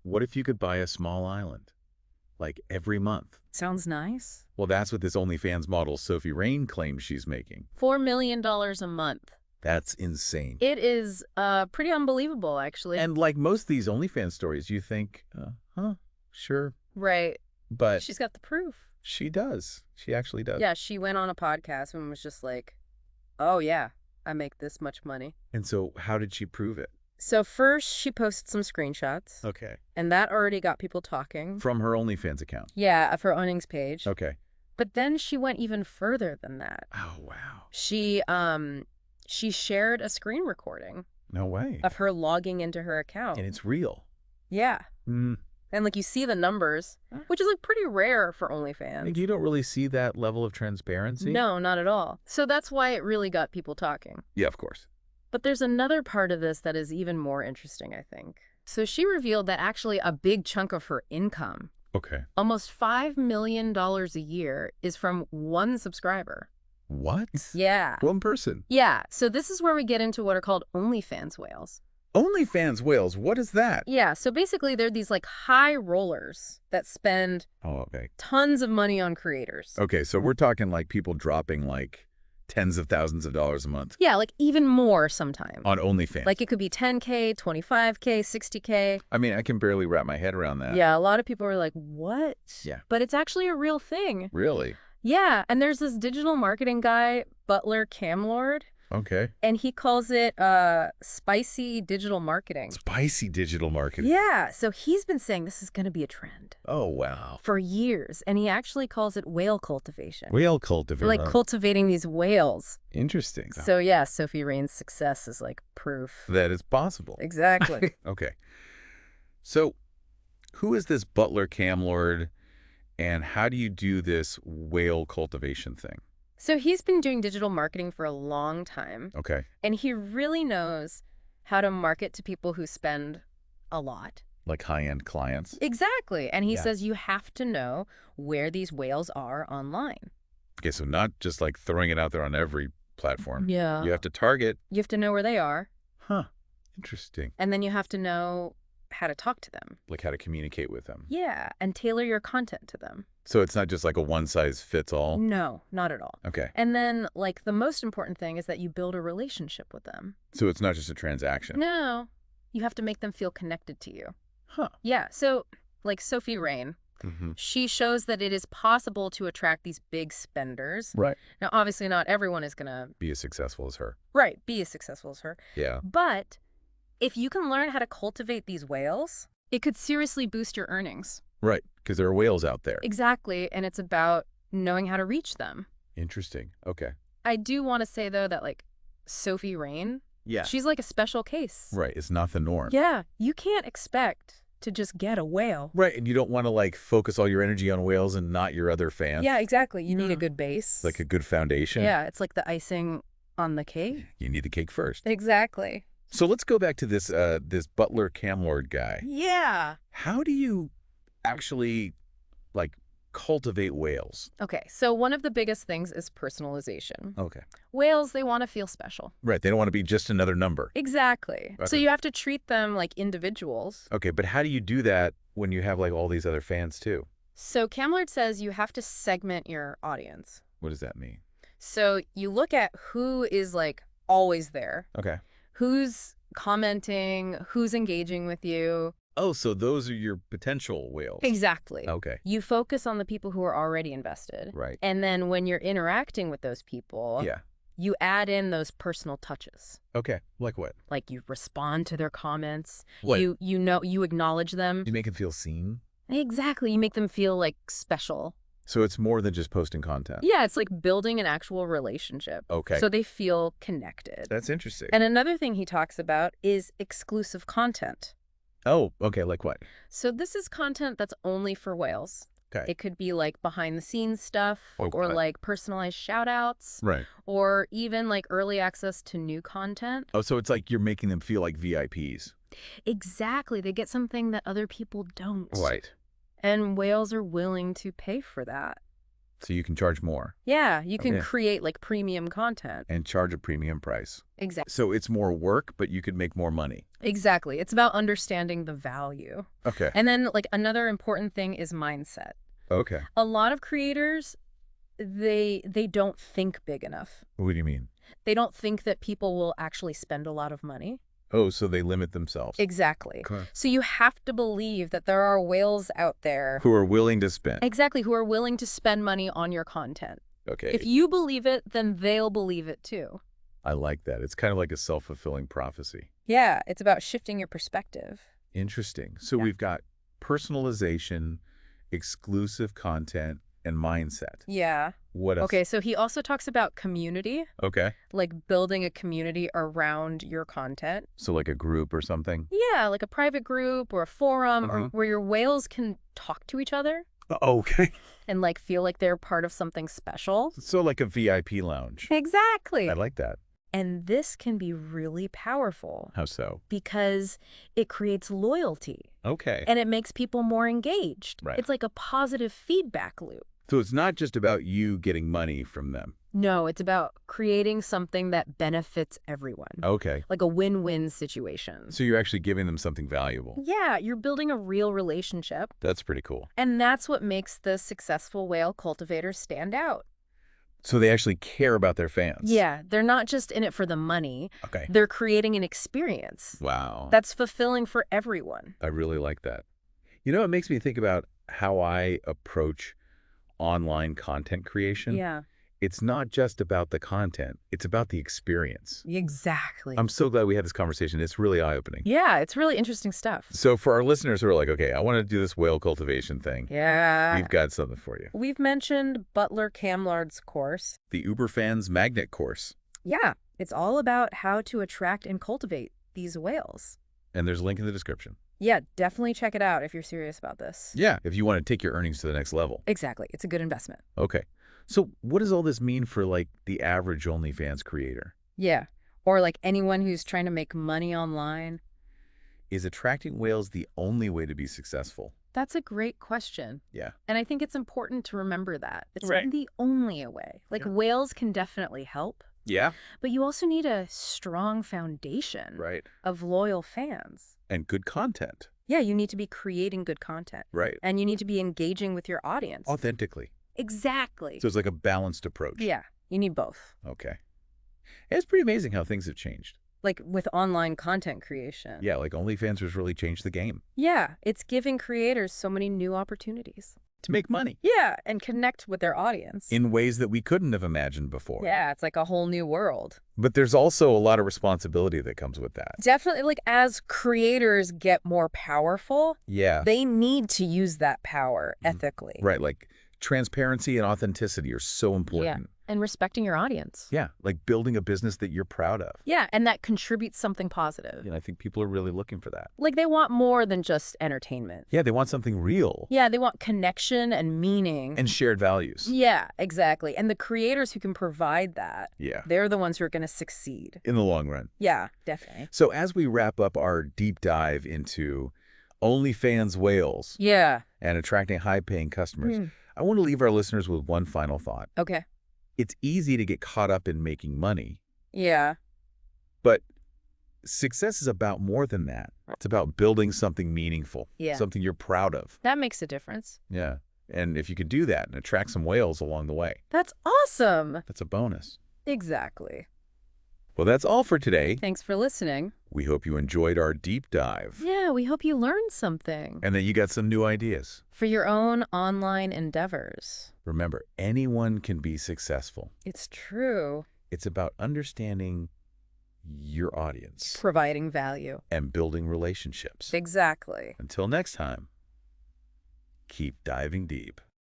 What if you could buy a small island, like every month? Sounds nice. Well, that's what this OnlyFans model Sophie Rain claims she's making. $4 million a month. That's insane. It is pretty unbelievable, actually. And like most of these OnlyFans stories, you think, sure. Right. But she's got the proof. She does. She actually does. Yeah, she went on a podcast and was just like, oh, yeah, I make this much money. And so how did she prove it? So first, she posted some screenshots. Okay. And that already got people talking. From her OnlyFans account? Yeah, of her earnings page. Okay. But then she went even further than that. Oh, wow. She shared a screen recording. No way. Of her logging into her account. And it's real. Yeah. Mm. And like you see the numbers, which is like pretty rare for OnlyFans. Like, you don't really see that level of transparency? No, not at all. So that's why it really got people talking. Yeah, of course. But there's another part of this that is even more interesting, I think. So she revealed that actually a big chunk of her income, almost $5 million a year, is from one subscriber. What? Yeah. One person? Yeah. So this is where we get into what are called OnlyFans whales. OnlyFans whales, what is that? Yeah, so basically they're these like high rollers that spend tons of money on creators. Okay, so we're talking like people dropping like tens of thousands of dollars a month. Yeah, like even more sometimes. On OnlyFans. Like it could be 10K, 25K, 60K. I mean, I can barely wrap my head around that. Yeah, a lot of people are like, what? Yeah. But it's actually a real thing. Really? Yeah, and there's this digital marketing guy, Butler Camlord. Okay. And he calls it spicy digital marketing. Spicy digital marketing. Yeah, so he's been saying this is going to be a trend. Oh, wow. For years. And he actually calls it whale cultivation. Whale cultivation. Like cultivating these whales. Interesting. So yeah, Sophie Rain's success is like proof. That is possible. Exactly. Okay. So who is this Butler Camlord and how do you do this whale cultivation thing? So he's been doing digital marketing for a long time. Okay. And he really knows how to market to people who spend a lot. Like high-end clients? Exactly. And he says you have to know where these whales are online. Okay, so not just like throwing it out there on every platform. Yeah. You have to target. You have to know where they are. Huh. Interesting. And then you have to know how to talk to them. Like how to communicate with them. Yeah, and tailor your content to them. So it's not just like a one-size-fits-all? No, not at all. Okay. And then, like, the most important thing is that you build a relationship with them. So it's not just a transaction? No. You have to make them feel connected to you. Huh. Yeah, so, like Sophie Rain, she shows that it is possible to attract these big spenders. Right. Now, obviously not everyone is going to... Be as successful as her. Right, be as successful as her. Yeah. But if you can learn how to cultivate these whales, it could seriously boost your earnings. Right, because there are whales out there. Exactly, and it's about knowing how to reach them. Interesting. Okay. I do want to say, though, that, like, Sophie Rain, yeah, she's like a special case. Right, it's not the norm. Yeah, you can't expect to just get a whale. Right, and you don't want to, like, focus all your energy on whales and not your other fans. Yeah, exactly. You need a good base. Like a good foundation. Yeah, it's like the icing on the cake. You need the cake first. Exactly. So let's go back to this this Butler Camlord guy. Yeah. How do you actually, like, cultivate whales? Okay, so one of the biggest things is personalization. Okay. Whales, they want to feel special. Right, they don't want to be just another number. Exactly. Okay. So you have to treat them like individuals. Okay, but how do you do that when you have, like, all these other fans, too? So Camlord says you have to segment your audience. What does that mean? So you look at who is, like, always there. Okay. Who's commenting, who's engaging with you. Oh, so those are your potential whales. Exactly. Okay. You focus on the people who are already invested. Right. And then when you're interacting with those people, you add in those personal touches. Okay. Like what? Like you respond to their comments. What? You acknowledge them. You make them feel seen? Exactly. You make them feel like special. So it's more than just posting content. Yeah, it's like building an actual relationship. Okay. So they feel connected. That's interesting. And another thing he talks about is exclusive content. Oh, okay. Like what? So this is content that's only for whales. Okay. It could be like behind the scenes stuff or like personalized shout outs. Right. Or even like early access to new content. Oh, so it's like you're making them feel like VIPs. Exactly. They get something that other people don't. Right. And whales are willing to pay for that. So you can charge more. Yeah, you can Yeah. create like premium content. And charge a premium price. Exactly. So it's more work, but you could make more money. Exactly. It's about understanding the value. Okay. And then like another important thing is mindset. Okay. A lot of creators, they don't think big enough. What do you mean? They don't think that people will actually spend a lot of money. Oh, so they limit themselves. Exactly. Okay. So you have to believe that there are whales out there. Who are willing to spend. Exactly, who are willing to spend money on your content. Okay. If you believe it, then they'll believe it too. I like that. It's kind of like a self-fulfilling prophecy. Yeah, it's about shifting your perspective. Interesting. So Yeah. we've got personalization, exclusive content, and mindset. Yeah. What else? Okay, so he also talks about community, Okay. like building a community around your content. So like a group or something? Yeah, like a private group or a forum or Uh-huh. where your whales can talk to each other Okay. and like feel like they're part of something special. So like a VIP lounge. Exactly. I like that. And this can be really powerful How so? because it creates loyalty Okay. and it makes people more engaged. Right. It's like a positive feedback loop. So it's not just about you getting money from them. No, it's about creating something that benefits everyone. Okay. Like a win-win situation. So you're actually giving them something valuable. Yeah, you're building a real relationship. That's pretty cool. And that's what makes the successful whale cultivators stand out. So they actually care about their fans. Yeah, they're not just in it for the money. Okay. They're creating an experience Wow. that's fulfilling for everyone. I really like that. You know, it makes me think about how I approach online content creation. Yeah, It's not just about the content. It's about the experience. exactly. I'm so glad we had this conversation. It's really eye-opening. Yeah, it's really interesting stuff. So for our listeners who are like, okay, I want to do this whale cultivation thing, Yeah. we've got something for you. We've mentioned Butler Camlard's course. The Uberfans Magnet course. Yeah, it's all about how to attract and cultivate these whales. And there's a link in the description. Yeah, definitely check it out if you're serious about this. Yeah, if you want to take your earnings to the next level. Exactly. It's a good investment. Okay. So what does all this mean for, like, the average OnlyFans creator? Yeah. Or like anyone who's trying to make money online. Is attracting whales the only way to be successful? That's a great question. Yeah. And I think it's important to remember that. It's Right. not the only way. Like Yeah. whales can definitely help, Yeah. but you also need a strong foundation Right. of loyal fans. And good content. Yeah, you need to be creating good content. Right. And you need to be engaging with your audience. Authentically. Exactly. So it's like a balanced approach. Yeah, you need both. Okay. It's pretty amazing how things have changed. Like with online content creation. Yeah, like OnlyFans has really changed the game. Yeah, it's giving creators so many new opportunities. To make money. Yeah, and connect with their audience. In ways that we couldn't have imagined before. Yeah, it's like a whole new world. But there's also a lot of responsibility that comes with that. Definitely, like as creators get more powerful, Yeah. they need to use that power ethically. Right, like transparency and authenticity are so important. And respecting your audience. Yeah, like building a business that you're proud of. Yeah, and that contributes something positive. And I think people are really looking for that. Like they want more than just entertainment. Yeah, they want something real. Yeah, they want connection and meaning. And shared values. Yeah, exactly. And the creators who can provide that, Yeah. they're the ones who are going to succeed. In the long run. Yeah, definitely. So as we wrap up our deep dive into OnlyFans whales Yeah. and attracting high-paying customers, I want to leave our listeners with one final thought. Okay. It's easy to get caught up in making money, Yeah. but success is about more than that. It's about building something meaningful, Yeah. something you're proud of. That makes a difference. Yeah. And if you could do that and attract some whales along the way, That's awesome. that's a bonus. Exactly. Well, that's all for today. Thanks for listening. We hope you enjoyed our deep dive Yeah, we hope you learned something and that you got some new ideas. for your own online endeavors. Remember, anyone can be successful. It's true. It's about understanding your audience Providing value. and building relationships. Exactly. Until next time, keep diving deep.